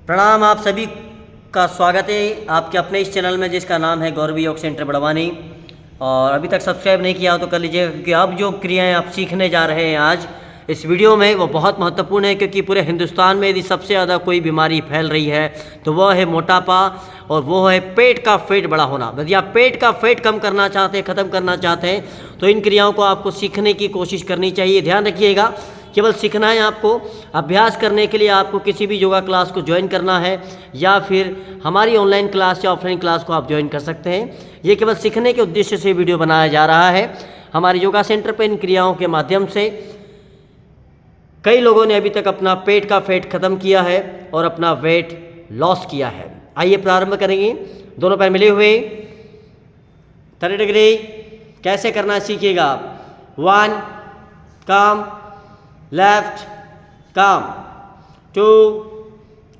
प्रणाम, आप सभी का स्वागत है आपके अपने इस चैनल में जिसका नाम है गौरवी योग सेंटर बड़वानी। और अभी तक सब्सक्राइब नहीं किया हो तो कर लीजिए, क्योंकि अब जो क्रियाएं आप सीखने जा रहे हैं आज इस वीडियो में वो बहुत महत्वपूर्ण है। क्योंकि पूरे हिंदुस्तान में यदि सबसे ज़्यादा कोई बीमारी फैल रही है तो वह है मोटापा और वो है पेट का फैट बड़ा होना। यदि आप पेट का फैट कम करना चाहते हैं, ख़त्म करना चाहते हैं तो इन क्रियाओं को आपको सीखने की कोशिश करनी चाहिए। ध्यान रखिएगा, केवल सीखना है आपको। अभ्यास करने के लिए आपको किसी भी योगा क्लास को ज्वाइन करना है या फिर हमारी ऑनलाइन क्लास या ऑफलाइन क्लास को आप ज्वाइन कर सकते हैं। ये केवल सीखने के उद्देश्य से वीडियो बनाया जा रहा है। हमारे योगा सेंटर पर इन क्रियाओं के माध्यम से कई लोगों ने अभी तक अपना पेट का फैट ख़त्म किया है और अपना वेट लॉस किया है। आइए प्रारंभ करेंगे। दोनों पैर मिले हुए 30 डिग्री कैसे करना सीखिएगा। 1 काम, लेफ्ट काम, 2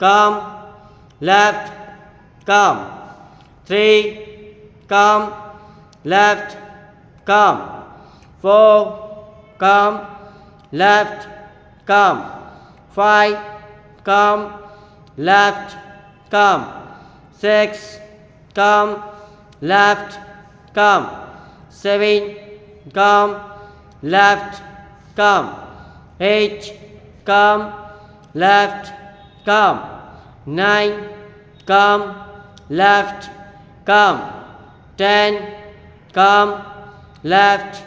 काम, लेफ्ट काम, 3 काम, लेफ्ट काम, 4 काम, लेफ्ट काम, 5 काम, लेफ्ट काम, 6 काम, लेफ्ट काम, 7 काम, लेफ्ट काम, 8 काम, लेफ्ट काम, 9 काम, लेफ्ट काम, 10 काम, लेफ्ट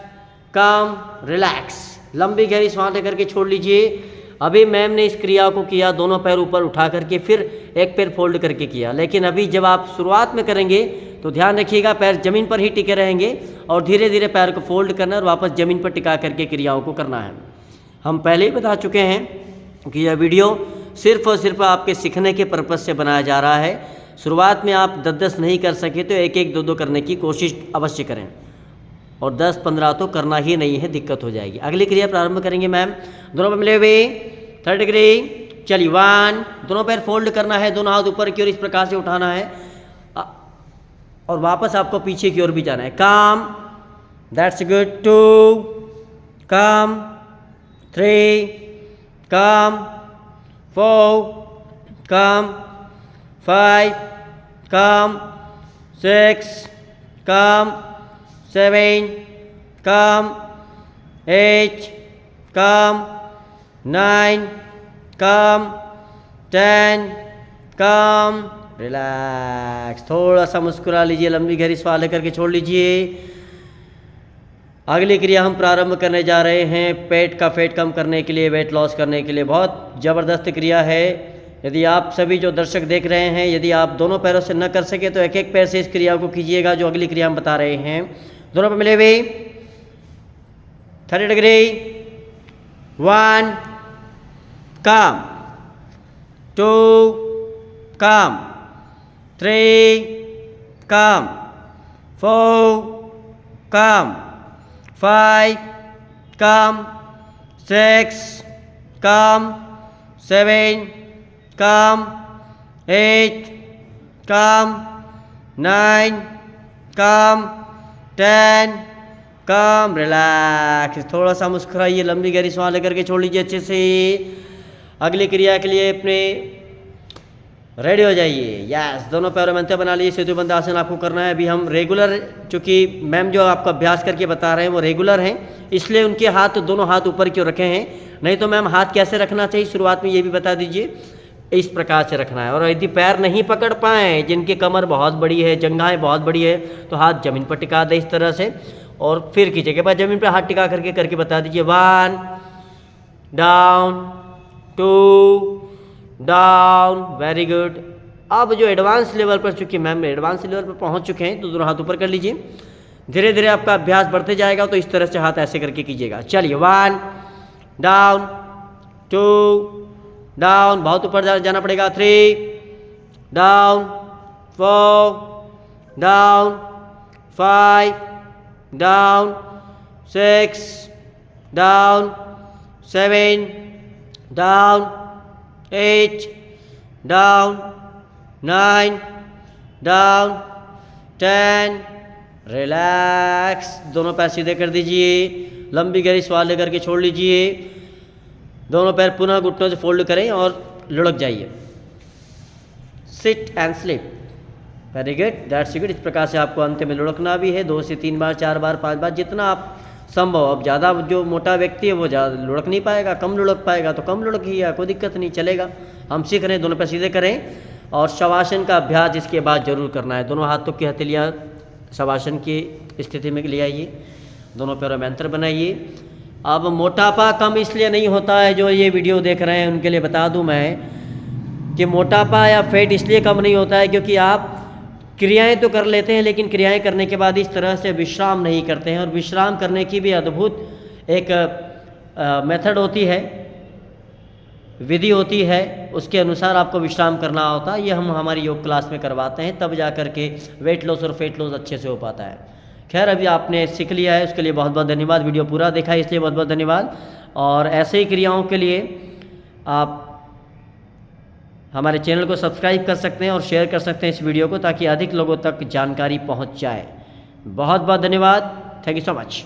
काम। रिलैक्स, लंबी गहरी सांस लेकर के छोड़ लीजिए। अभी मैम ने इस क्रिया को किया, दोनों पैर ऊपर उठा करके फिर एक पैर फोल्ड करके किया। लेकिन अभी जब आप शुरुआत में करेंगे तो ध्यान रखिएगा पैर जमीन पर ही टिके रहेंगे और धीरे धीरे पैर को फोल्ड करना और वापस जमीन पर टिका करके क्रियाओं को करना है। हम पहले ही बता चुके हैं कि यह वीडियो सिर्फ और सिर्फ आपके सीखने के पर्पज़ से बनाया जा रहा है। शुरुआत में आप 10-10 नहीं कर सके तो 1-1, 2-2 करने की कोशिश अवश्य करें और 10-15 तो करना ही नहीं है, दिक्कत हो जाएगी। अगली क्रिया प्रारंभ करेंगे मैम। दोनों पैर मिले हुए 30 डिग्री। चलिए 1, दोनों पैर फोल्ड करना है, दोनों हाथ ऊपर की ओर इस प्रकार से उठाना है और वापस आपको पीछे की ओर भी जाना है। काम, दैट्स गुड। 2 काम, 3 काम, 4 काम, 5 काम, 6 काम, 7 काम, 8 काम, 9 काम, 10 काम। रिलैक्स, थोड़ा सा मुस्कुरा लीजिए, लंबी गहरी सांस लेकर के छोड़ लीजिए। अगली क्रिया हम प्रारंभ करने जा रहे हैं पेट का फैट कम करने के लिए, वेट लॉस करने के लिए। बहुत ज़बरदस्त क्रिया है। यदि आप सभी जो दर्शक देख रहे हैं, यदि आप दोनों पैरों से न कर सके तो 1-1 पैर से इस क्रिया को कीजिएगा जो अगली क्रिया हम बता रहे हैं। दोनों पैर मिले हुए 30 डिग्री। 1 काम, 2 काम, 3 काम, 4 काम, 5 काम, 6 काम, 7 काम, 8 काम, 9 काम, 10 काम। रिलैक्स, थोड़ा सा मुस्कुराइए, लंबी गहरी सांस लेकर के छोड़ लीजिए अच्छे से। अगली क्रिया के लिए अपने रेडी हो जाइए। यस, दोनों पैरों में अंतर बना लीजिए। सेतुबंध आसन आपको करना है। अभी हम रेगुलर, चूँकि मैम जो आपको अभ्यास करके बता रहे हैं वो रेगुलर हैं, इसलिए उनके हाथ, दोनों हाथ ऊपर क्यों रखे हैं। नहीं तो मैम हाथ कैसे रखना चाहिए शुरुआत में ये भी बता दीजिए। इस प्रकार से रखना है। और यदि पैर नहीं पकड़ पाएँ, जिनकी कमर बहुत बड़ी है, जंघाएँ बहुत बड़ी है, तो हाथ जमीन पर टिका दें इस तरह से और फिर कीजिए के बाद जमीन पर हाथ टिका करके बता दीजिए। 1 डाउन, 2 डाउन, वेरी गुड। अब जो एडवांस लेवल पर, चूँकि मैम एडवांस लेवल पर पहुंच चुके हैं तो दोनों हाथ ऊपर कर लीजिए। धीरे धीरे आपका अभ्यास बढ़ते जाएगा तो इस तरह से हाथ ऐसे करके कीजिएगा। चलिए 1 डाउन, 2 डाउन, बहुत ऊपर जाना पड़ेगा। 3 down, 4 down, 5 down, 6 down, 7 down, 8 down, 9 down, 10। Relax, दोनों पैर सीधे कर दीजिए, लंबी गहरी सांस लेकर के छोड़ लीजिए। दोनों पैर पुनः घुटनों से फोल्ड करें और लुढ़क जाइए। Sit and slip. Very good, that's good. इस प्रकार से आपको अंत में लुढ़कना भी है 2 से 3 बार, 4 बार, 5 बार, जितना आप संभव। अब ज़्यादा जो मोटा व्यक्ति है वो ज़्यादा लुढ़क नहीं पाएगा, कम लुढ़क पाएगा तो कम लुढ़क ही है, कोई दिक्कत नहीं, चलेगा। हम सीख रहे हैं, दोनों पैर सीधे करें और शवासन का अभ्यास इसके बाद जरूर करना है। दोनों हाथों की हथेलियाँ शवासन की स्थिति में ले आइए, दोनों पैरों में अंतर बनाइए। अब मोटापा कम इसलिए नहीं होता है, जो ये वीडियो देख रहे हैं उनके लिए बता दूं मैं कि मोटापा या फैट इसलिए कम नहीं होता है क्योंकि आप क्रियाएं तो कर लेते हैं, लेकिन क्रियाएं करने के बाद इस तरह से विश्राम नहीं करते हैं। और विश्राम करने की भी अद्भुत एक मेथड होती है, विधि होती है, उसके अनुसार आपको विश्राम करना होता है। ये हम हमारी योग क्लास में करवाते हैं, तब जा कर के वेट लॉस और फेट लॉस अच्छे से हो पाता है। खैर, अभी आपने सीख लिया है, उसके लिए बहुत बहुत धन्यवाद। वीडियो पूरा देखा है इसलिए बहुत बहुत धन्यवाद। और ऐसे ही क्रियाओं के लिए आप हमारे चैनल को सब्सक्राइब कर सकते हैं और शेयर कर सकते हैं इस वीडियो को, ताकि अधिक लोगों तक जानकारी पहुंच जाए। बहुत बहुत धन्यवाद। Thank you so much.